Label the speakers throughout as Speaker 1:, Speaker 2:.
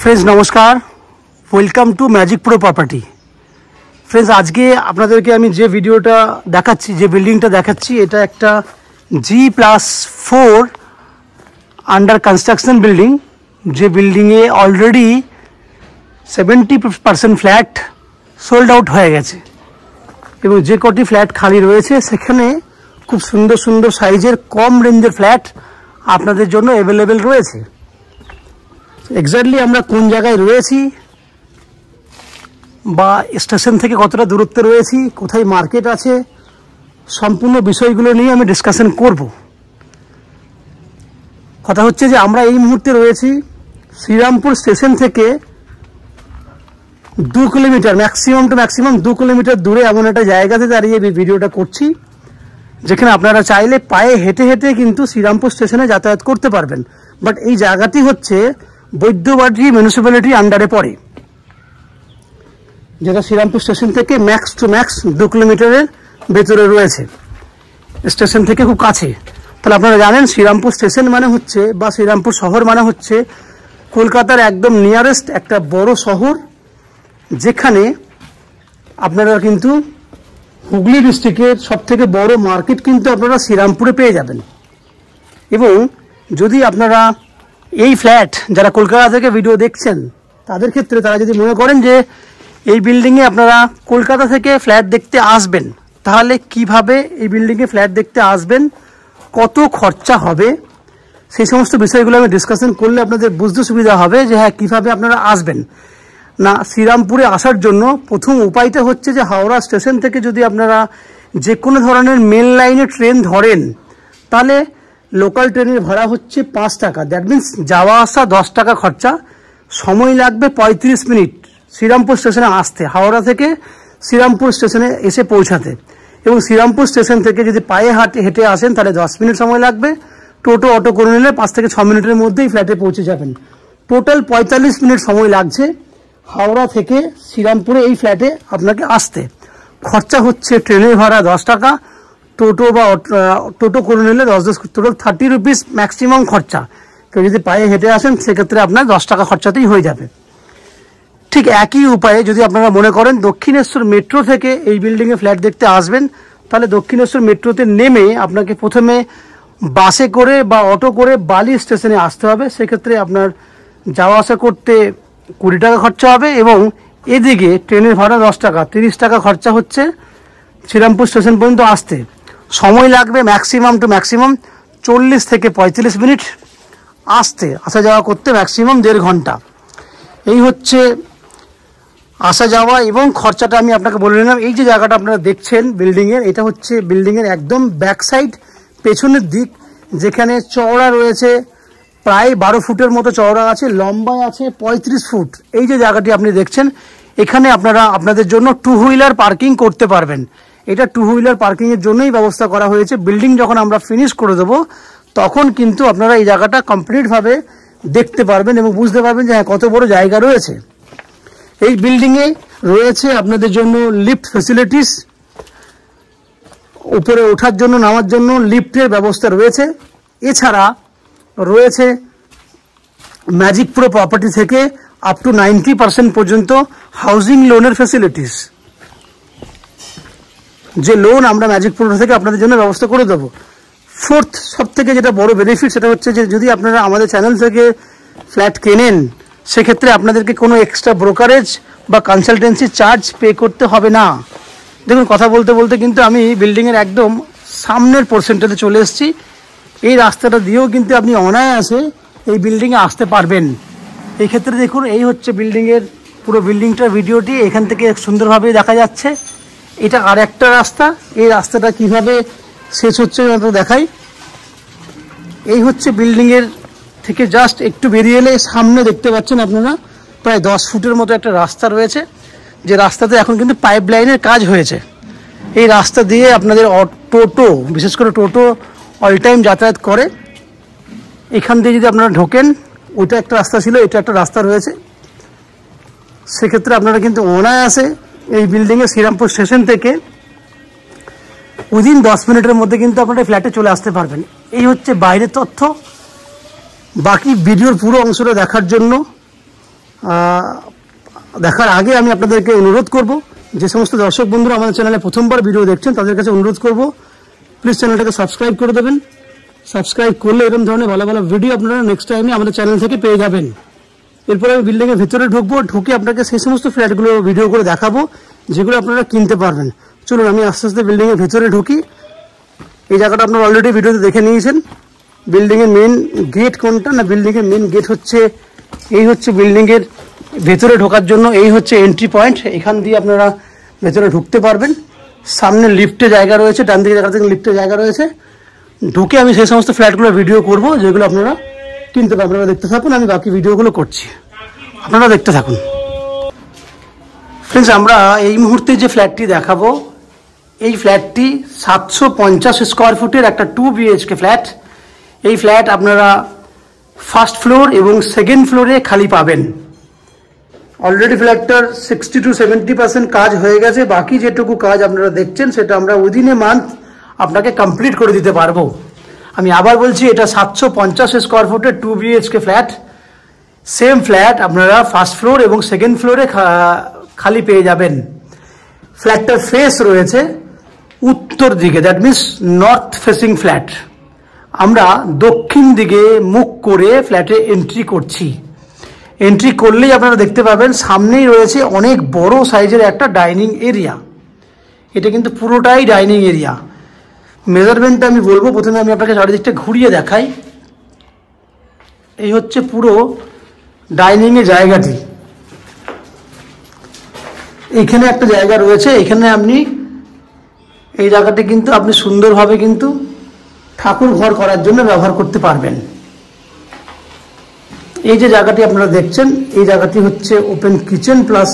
Speaker 1: Friends नमस्कार, welcome to magic pro property. Friends आज के আপনাদেরকে আমি যে ভিডিওটা দেখাচ্ছি, যে বিল্ডিংটা দেখাচ্ছি, এটা একটা G+4 আন্ডার কনস্ট্রাকশন বিল্ডিং। যে বিল্ডিংয়ে অলরেডি 70% ফ্ল্যাট সোল্ড আউট হয়ে গেছে এবং যে কটি ফ্ল্যাট খালি রয়েছে সেখানে খুব সুন্দর সুন্দর সাইজের কম রেঞ্জের ফ্ল্যাট আপনাদের জন্য অ্যাভেলেবেল রয়েছে। এক্স্যাক্টলি আমরা কোন জায়গায় রয়েছি বা স্টেশন থেকে কতটা দূরত্বে রয়েছি, কোথায় মার্কেট আছে, সম্পূর্ণ বিষয়গুলো নিয়ে আমি ডিসকাশন করব। কথা হচ্ছে যে আমরা এই মুহূর্তে রয়েছি শ্রীরামপুর স্টেশন থেকে 2 kilometre, maximum to maximum 2 kilometre দূরে এমন একটা জায়গাতে দাঁড়িয়ে ভিডিওটা করছি, যেখানে আপনারা চাইলে পায়ে হেঁটে হেঁটে কিন্তু শ্রীরামপুর স্টেশনে যাতায়াত করতে পারবেন। বাট এই জায়গাটি হচ্ছে বৈদ্যবাড়ি মিউনিসিপ্যালিটি আন্ডারে পড়ে, যেটা শ্রীরামপুর স্টেশন থেকে ম্যাক্স টু ম্যাক্স 2 কিলোমিটারের ভেতরে রয়েছে, স্টেশন থেকে খুব কাছে। তাহলে আপনারা জানেন শ্রীরামপুর স্টেশন মানে হচ্ছে বা শ্রীরামপুর শহর মানে হচ্ছে কলকাতার একদম নিয়ারেস্ট একটা বড় শহর, যেখানে আপনারা কিন্তু হুগলি ডিস্ট্রিক্টের সব থেকে বড় মার্কেট কিন্তু আপনারা শ্রীরামপুরে পেয়ে যাবেন। এবং যদি আপনারা এই ফ্ল্যাট যারা কলকাতা থেকে ভিডিও দেখছেন তাদের ক্ষেত্রে, তারা যদি মনে করেন যে এই বিল্ডিংয়ে আপনারা কলকাতা থেকে ফ্ল্যাট দেখতে আসবেন, তাহলে কিভাবে এই বিল্ডিংয়ে ফ্ল্যাট দেখতে আসবেন, কত খরচা হবে, সেই সমস্ত বিষয়গুলো আমি ডিসকাশন করলে আপনাদের বুঝতে সুবিধা হবে যে হ্যাঁ কীভাবে আপনারা আসবেন। না, শ্রীরামপুরে আসার জন্য প্রথম উপায়টা হচ্ছে যে হাওড়া স্টেশন থেকে যদি আপনারা যে কোনো ধরনের মেন লাইনে ট্রেন ধরেন, তাহলে লোকাল ট্রেনের ভাড়া হচ্ছে 5 টাকা। দ্যাট মিনস যাওয়া আসা 10 টাকা খরচা, সময় লাগবে 35 মিনিট শ্রীরামপুর স্টেশনে আসতে, হাওড়া থেকে শ্রীরামপুর স্টেশনে এসে পৌঁছাতে। এবং শ্রীরামপুর স্টেশন থেকে যদি পায়ে হেঁটে আসেন তাহলে 10 মিনিট সময় লাগবে। টোটো অটো করে নিলে 5 থেকে 6 মিনিটের মধ্যেই ফ্ল্যাটে পৌঁছে যাবেন। টোটাল 45 মিনিট সময় লাগছে হাওড়া থেকে শ্রীরামপুরে এই ফ্ল্যাটে আপনাকে আসতে। খরচা হচ্ছে ট্রেনের ভাড়া 10 টাকা, টোটো বা টোটো করে নিলে 10 টোটাল 30 রুপিস ম্যাক্সিমাম খরচা। কেউ যদি পায়ে হেঁটে আসেন সেক্ষেত্রে আপনার 10 টাকা খরচাতেই হয়ে যাবে। ঠিক একই উপায়ে যদি আপনারা মনে করেন দক্ষিণেশ্বর মেট্রো থেকে এই বিল্ডিংয়ে ফ্ল্যাট দেখতে আসবেন, তাহলে দক্ষিণেশ্বর মেট্রোতে নেমে আপনাকে প্রথমে বাসে করে বা অটো করে বালি স্টেশনে আসতে হবে। সেক্ষেত্রে আপনার যাওয়া আসা করতে 20 টাকা খরচা হবে এবং এদিকে ট্রেনের ভাড়া 10 টাকা, 30 টাকা খরচা হচ্ছে শ্রীরামপুর স্টেশন পর্যন্ত আসতে। সময় লাগবে ম্যাক্সিমাম টু ম্যাক্সিমাম 40 থেকে 45 মিনিট আসা যাওয়া করতে, ম্যাক্সিমাম 1.5 ঘন্টা। এই হচ্ছে আসা যাওয়া এবং খরচাটা আমি আপনাকে বলে নিলাম। এই যে জায়গাটা আপনারা দেখছেন বিল্ডিংয়ের, এটা হচ্ছে বিল্ডিংয়ের একদম ব্যাক সাইড, পেছনের দিক, যেখানে চওড়া রয়েছে প্রায় 12 ফুটের মতো চওড়া আছে, লম্বায় আছে 35 ফুট। এই যে জায়গাটি আপনি দেখছেন, এখানে আপনারা আপনাদের জন্য 2 হুইলার পার্কিং করতে পারবেন। এটা 2 হুইলার পার্কিংয়ের জন্যই ব্যবস্থা করা হয়েছে। বিল্ডিং যখন আমরা ফিনিশ করে দেবো তখন কিন্তু আপনারা এই জায়গাটা কমপ্লিটভাবে দেখতে পারবেন এবং বুঝতে পারবেন যে হ্যাঁ কত বড় জায়গা রয়েছে। এই বিল্ডিংয়ে রয়েছে আপনাদের জন্য লিফট ফ্যাসিলিটিস, উপরে ওঠার জন্য নামার জন্য লিফটের ব্যবস্থা রয়েছে। এছাড়া রয়েছে ম্যাজিক প্রো প্রপার্টি থেকে আপ টু 90% পর্যন্ত হাউজিং লোনের ফ্যাসিলিটিস, যে লোন আমরা ম্যাজিক প্রো থেকে আপনাদের জন্য ব্যবস্থা করে দেবো। ফোর্থ সব থেকে যেটা বড় বেনিফিট, সেটা হচ্ছে যে যদি আপনারা আমাদের চ্যানেল থেকে ফ্ল্যাট কেনেন, সেক্ষেত্রে আপনাদেরকে কোনো এক্সট্রা ব্রোকারেজ বা কনসালটেন্সি চার্জ পে করতে হবে না। দেখুন, কথা বলতে বলতে কিন্তু আমি বিল্ডিংয়ের একদম সামনের পোর্শনটাতে চলে এসেছি। এই রাস্তাটা দিয়েও কিন্তু আপনি অনায়াসে এই বিল্ডিংয়ে আসতে পারবেন। এই ক্ষেত্রে দেখুন, এই হচ্ছে বিল্ডিংয়ের পুরো বিল্ডিংটার ভিডিওটি, এখান থেকে সুন্দরভাবে দেখা যাচ্ছে। এটা আর একটা রাস্তা, এই রাস্তাটা কিভাবে শেষ হচ্ছে আমি দেখাই। এই হচ্ছে বিল্ডিংয়ের থেকে জাস্ট একটু বেরিয়ে এলে সামনে দেখতে পাচ্ছেন আপনারা প্রায় 10 ফুটের মতো একটা রাস্তা রয়েছে, যে রাস্তাতে এখন কিন্তু পাইপ লাইনের কাজ হয়েছে। এই রাস্তা দিয়ে আপনাদের টোটো, বিশেষ করে টোটো অল টাইম যাতায়াত করে। এখান দিয়ে যদি আপনারা ঢোকেন, ওইটা একটা রাস্তা ছিল, এটা একটা রাস্তা রয়েছে, সেক্ষেত্রে আপনারা কিন্তু অনায়াসে এই বিল্ডিংয়ে শ্রীরামপুর স্টেশন থেকে উইদিন 10 মিনিটের মধ্যে কিন্তু আপনারা ফ্ল্যাটে চলে আসতে পারবেন। এই হচ্ছে বাইরের তথ্য। বাকি ভিডিওর পুরো অংশটা দেখার জন্য দেখার আগে আমি আপনাদেরকে অনুরোধ করব, যে সমস্ত দর্শক বন্ধুরা আমাদের চ্যানেলে প্রথমবার ভিডিও দেখছেন তাদের কাছে অনুরোধ করব, প্লিজ চ্যানেলটাকে সাবস্ক্রাইব করে দেবেন। সাবস্ক্রাইব করলে এরকম ধরনের ভালো ভালো ভিডিও আপনারা নেক্সট টাইমে আমাদের চ্যানেল থেকে পেয়ে যাবেন। এরপরে আমি বিল্ডিংয়ের ভিতরে ঢুকবো, ঢুকে আপনাকে সেই সমস্ত ফ্ল্যাটগুলো ভিডিও করে দেখাবো যেগুলো আপনারা কিনতে পারবেন। চলুন আমি আস্তে আস্তে বিল্ডিংয়ের ভিতরে ঢুকি। এই জায়গাটা আপনারা অলরেডি ভিডিওতে দেখে নিয়েছেন। বিল্ডিংয়ের মেন গেট কোনটা, না বিল্ডিংয়ের মেন গেট হচ্ছে এই, হচ্ছে বিল্ডিংয়ের ভেতরে ঢোকার জন্য এই হচ্ছে এন্ট্রি পয়েন্ট। এখান দিয়ে আপনারা ভেতরে ঢুকতে পারবেন। সামনে লিফটে জায়গা রয়েছে, ডান দিকে জায়গা থেকে লিফটে জায়গা রয়েছে। ঢুকে আমি সেই সমস্ত ফ্ল্যাটগুলো ভিডিও করব যেগুলো আপনারা কিনতে পারবেন। আপনারা দেখতে থাকুন, আমি বাকি ভিডিওগুলো করছি, আপনারা দেখতে থাকুন। ফ্রেন্ডস, আমরা এই মুহূর্তে যে ফ্ল্যাটটি দেখাবো, এই ফ্ল্যাটটি 750 স্কোয়ার ফুটের একটা 2 BHK ফ্ল্যাট। এই ফ্ল্যাট আপনারা ফার্স্ট ফ্লোর এবং সেকেন্ড ফ্লোরে খালি পাবেন। অলরেডি ফ্ল্যাটটার 60 to 70% কাজ হয়ে গেছে। বাকি যেটুকু কাজ আপনারা দেখছেন সেটা আমরা উইদিন এ মান্থ আপনাকে কমপ্লিট করে দিতে পারবো। আমি আবার বলছি, এটা 750 স্কোয়ার ফুটের 2 BHK ফ্ল্যাট। সেম ফ্ল্যাট আপনারা ফার্স্ট ফ্লোর এবং সেকেন্ড ফ্লোরে খালি পেয়ে যাবেন। ফ্ল্যাটটার ফেস রয়েছে উত্তর দিকে, that means north facing flat. আমরা দক্ষিণ দিকে মুখ করে ফ্ল্যাটে এন্ট্রি করছি। এন্ট্রি করলেই আপনারা দেখতে পাবেন সামনেই রয়েছে অনেক বড় সাইজের একটা ডাইনিং এরিয়া। এটা কিন্তু পুরোটাই ডাইনিং এরিয়া। মেজারমেন্টটা আমি বলবো, প্রথমে আমি আপনাকে চারিদিকটা ঘুরিয়ে দেখাই। এই হচ্ছে পুরো ডাইনিংয়ের জায়গাটি। এখানে একটা জায়গা রয়েছে, এখানে আপনি এই জায়গাটি কিন্তু আপনি সুন্দরভাবে কিন্তু ঠাকুর ঘর করার জন্য ব্যবহার করতে পারবেন। এই যে জায়গাটি আপনারা দেখছেন, এই জায়গাটি হচ্ছে ওপেন কিচেন প্লাস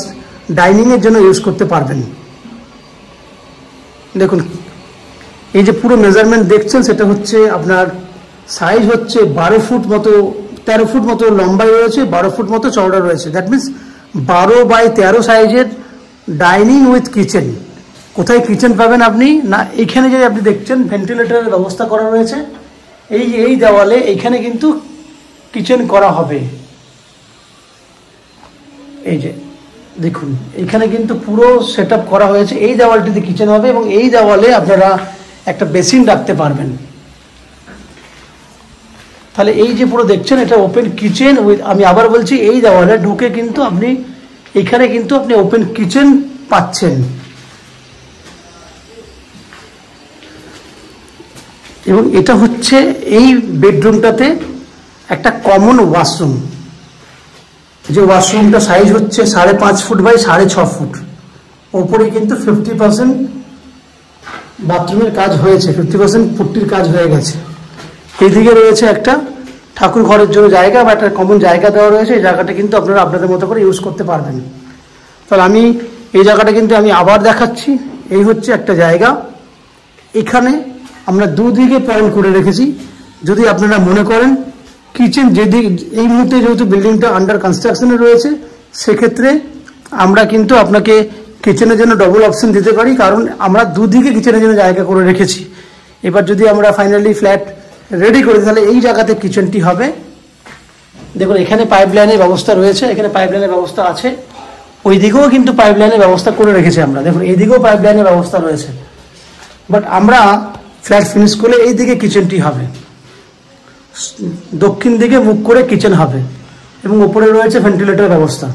Speaker 1: ডাইনিংয়ের জন্য ইউজ করতে পারবেন। দেখুন, এই যে পুরো মেজারমেন্ট দেখছেন সেটা হচ্ছে আপনার সাইজ হচ্ছে 12 ফুট মতো, 13 ফুট মতো লম্বাই রয়েছে, 12 ফুট মতো চওড়া রয়েছে। দ্যাট মিনস 12 বাই 13 সাইজের ডাইনিং উইথ কিচেন। কোথায় কিচেন পাবেন আপনি, না এখানে যে আপনি দেখছেন ভেন্টিলেটরের ব্যবস্থা করা রয়েছে। এই দেওয়ালে এইখানে কিন্তু কিচেন করা হবে। এই যে দেখুন, এখানে কিন্তু পুরো সেট আপ করা হয়েছে। এই দেওয়ালটিতে কিচেন হবে এবং এই দেওয়ালে আপনারা একটা বেসিন রাখতে পারবেন। তাহলে এই যে পুরো দেখছেন, এটা ওপেন কিচেন উইথ, আমি আবার বলছি, এই দেওয়ালে ঢুকে কিন্তু আপনি এখানে কিন্তু আপনি ওপেন কিচেন পাচ্ছেন। এবং এটা হচ্ছে এই বেডরুমটাতে একটা কমন ওয়াশরুম। যে ওয়াশরুমটা সাইজ হচ্ছে 5.5 ফুট বাই 6.5 ফুট। ওপরে কিন্তু 50% বাথরুমের কাজ হয়েছে, 50% পুট্টির কাজ হয়ে গেছে। এইদিকে রয়েছে একটা ঠাকুর ঘরের জন্য জায়গা বা একটা কমন জায়গা দেওয়া রয়েছে। এই জায়গাটা কিন্তু আপনারা আপনাদের মতো করে ইউজ করতে পারবেন। তাহলে আমি এই জায়গাটা কিন্তু আমি আবার দেখাচ্ছি। এই হচ্ছে একটা জায়গা, এখানে আমরা দুদিকে পয়েন্ট করে রেখেছি। যদি আপনারা মনে করেন কিচেন যেদিকে, এই মুহূর্তে যেহেতু বিল্ডিংটা আন্ডার কনস্ট্রাকশনে রয়েছে, সেক্ষেত্রে আমরা কিন্তু আপনাকে কিচেনের জন্য ডবল অপশন দিতে পারি, কারণ আমরা দুদিকে কিচেনের জন্য জায়গা করে রেখেছি। এবার যদি আমরা ফাইনালি ফ্ল্যাট রেডি করি তাহলে এই জায়গাতে কিচেনটি হবে। দেখুন, এখানে পাইপ লাইনের ব্যবস্থা রয়েছে, এখানে পাইপ লাইনের ব্যবস্থা আছে, ওই দিকেও কিন্তু পাইপ লাইনের ব্যবস্থা করে রেখেছি আমরা। দেখুন, এই দিকেও পাইপ লাইনের ব্যবস্থা রয়েছে। বাট আমরা ফ্ল্যাট ফিনিশ করলে এই দিকে কিচেনটি হবে, দক্ষিণ দিকে মুখ করে কিচেন হবে এবং উপরে রয়েছে ভেন্টিলেটর ব্যবস্থা।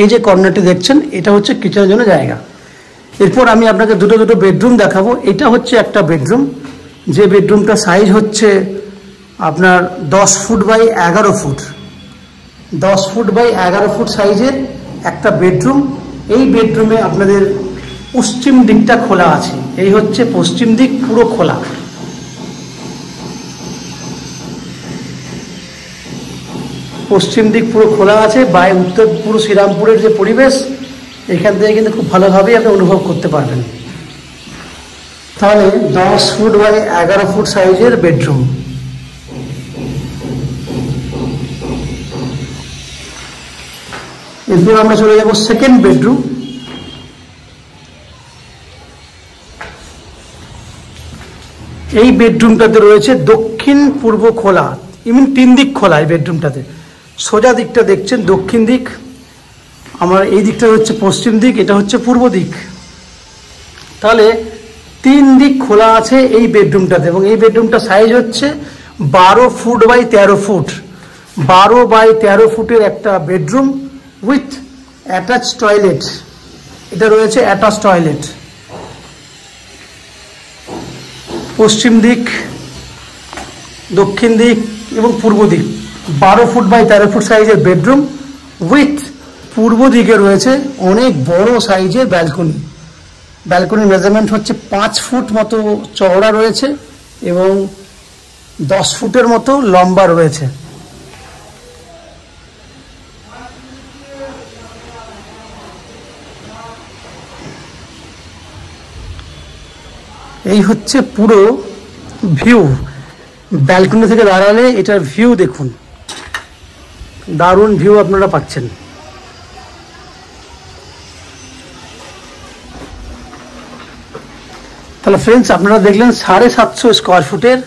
Speaker 1: এই যে কর্নারটি দেখছেন, এটা হচ্ছে কিচেনের জন্য জায়গা। এরপর আমি আপনাকে দুটো বেডরুম দেখাবো। এটা হচ্ছে একটা বেডরুম, যে বেডরুমটা সাইজ হচ্ছে আপনার 10 foot by 11 foot. 10 foot by 11 foot সাইজের একটা বেডরুম। এই বেডরুমে আপনাদের পশ্চিম দিকটা খোলা আছে। এই হচ্ছে পশ্চিম দিক, পুরো খোলা। পশ্চিম দিক পুরো খোলা আছে। বাই উত্তর পুরো শ্রীরামপুরের যে পরিবেশ, এখান থেকে কিন্তু খুব ভালোভাবেই আপনি অনুভব করতে পারবেন। তাহলে 10 ফুট বাই 11 ফুট সাইজের বেডরুম। এরপর আমরা চলে যাব সেকেন্ড বেডরুম। এই বেডরুমটাতে রয়েছে দক্ষিণ পূর্ব খোলা, ইমিন 3 দিক খোলা। এই বেডরুমটাতে সোজা দিকটা দেখছেন দক্ষিণ দিক, আমার এই দিকটা হচ্ছে পশ্চিম দিক, এটা হচ্ছে পূর্ব দিক। তাহলে 3 দিক খোলা আছে এই বেডরুমটাতে, এবং এই বেডরুমটা সাইজ হচ্ছে 12 ফুট বাই 13 ফুট। 12 বাই 13 ফুটের একটা বেডরুম উইথ অ্যাটাচ টয়লেট। এটা রয়েছে অ্যাটাচ টয়লেট। পশ্চিম দিক, দক্ষিণ দিক এবং পূর্ব দিক 12 ফুট বাই 13 ফুট সাইজের বেডরুম উইথ পূর্ব দিকে রয়েছে অনেক বড় সাইজের ব্যালকনি। ব্যালকনির মেজারমেন্ট হচ্ছে 5 ফুট মতো চওড়া রয়েছে এবং 10 ফুটের মতো লম্বা রয়েছে। এই হচ্ছে পুরো ভিউ। ব্যালকনি থেকে দাঁড়ালে এটার ভিউ দেখুন, দারুণ ভিউ আপনারা পাচ্ছেন। তাহলে ফ্রেন্ডস, আপনারা দেখলেন 750 স্কোয়ার ফুটের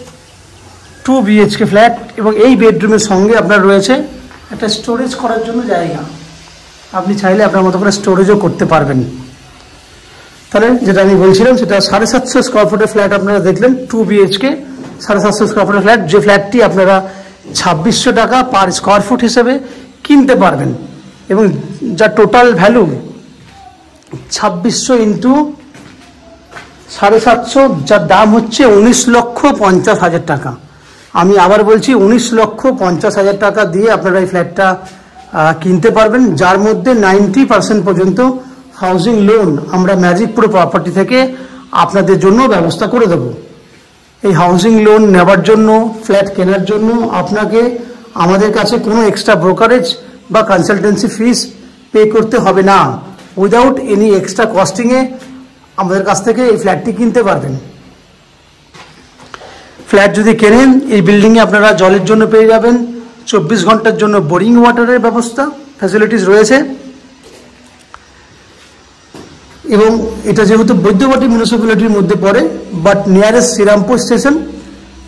Speaker 1: 2 BHK ফ্ল্যাট, এবং এই বেডরুমের সঙ্গে আপনার রয়েছে একটা স্টোরেজ করার জন্য জায়গা। আপনি চাইলে আপনার মতো করে স্টোরেজও করতে পারবেন। তাহলে যেটা আমি বলছিলাম, সেটা 750 স্কোয়ার ফুটের ফ্ল্যাট আপনারা দেখলেন, 2 BHK 750 স্কোয়ার ফুটের ফ্ল্যাট, যে ফ্ল্যাটটি আপনারা 2600 টাকা পার স্কোয়ার ফুট হিসেবে কিনতে পারবেন, এবং যার টোটাল ভ্যালু 2600 ইন্টু 750, যার দাম হচ্ছে 19,50,000 টাকা। আমি আবার বলছি, 19,50,000 টাকা দিয়ে আপনারা এই ফ্ল্যাটটা কিনতে পারবেন, যার মধ্যে 90% পর্যন্ত হাউজিং লোন আমরা ম্যাজিক প্রো প্রপার্টি থেকে আপনাদের জন্য ব্যবস্থা করে দেব। এই হাউজিং লোন নেবার জন্য, ফ্ল্যাট কেনার জন্য আপনাকে আমাদের কাছে কোনো এক্সট্রা ব্রোকারেজ বা কনসালটেন্সি ফিস পে করতে হবে না। উইদাউট এনি এক্সট্রা কস্টিংয়ে আমাদের কাছ থেকে এই ফ্ল্যাটটি কিনতে পারবেন। ফ্ল্যাট যদি কেনেন, এই বিল্ডিংয়ে আপনারা জলের জন্য পেয়ে যাবেন 24 ঘন্টার জন্য বোরিং ওয়াটারের ব্যবস্থা, ফ্যাসিলিটিস রয়েছে। এবং এটা যেহেতু বৈদ্যবাটি মিউনিসিপ্যালিটির মধ্যে পড়ে, বাট নিয়ারেস্ট শ্রীরামপুর স্টেশন,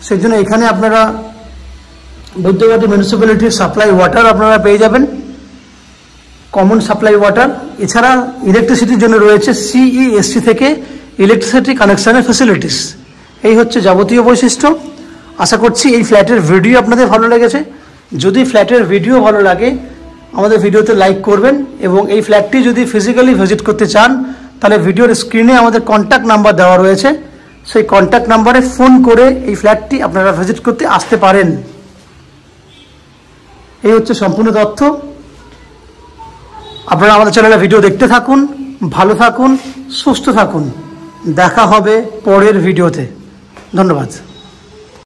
Speaker 1: সেই জন্য এখানে আপনারা বৈদ্যবাটি মিউনিসিপ্যালিটির সাপ্লাই ওয়াটার আপনারা পেয়ে যাবেন, কমন সাপ্লাই ওয়াটার। এছাড়া ইলেকট্রিসিটির জন্য রয়েছে CESC থেকে ইলেকট্রিসিটি কানেকশনের ফ্যাসিলিটিস। এই হচ্ছে যাবতীয় বৈশিষ্ট্য। আশা করছি এই ফ্ল্যাটের ভিডিও আপনাদের ভালো লেগেছে। যদি ফ্ল্যাটের ভিডিও ভালো লাগে, আমাদের ভিডিওতে লাইক করবেন, এবং এই ফ্ল্যাটটি যদি ফিজিক্যালি ভিজিট করতে চান, তাহলে ভিডিওর স্ক্রিনে আমাদের কন্ট্যাক্ট নাম্বার দেওয়া রয়েছে, সেই কন্ট্যাক্ট নাম্বারে ফোন করে এই ফ্ল্যাটটি আপনারা ভিজিট করতে আসতে পারেন। এই হচ্ছে সম্পূর্ণ তথ্য। আপনারা আমাদের চ্যানেলে ভিডিও দেখতে থাকুন, ভালো থাকুন, সুস্থ থাকুন। দেখা হবে পরের ভিডিওতে। ধন্যবাদ।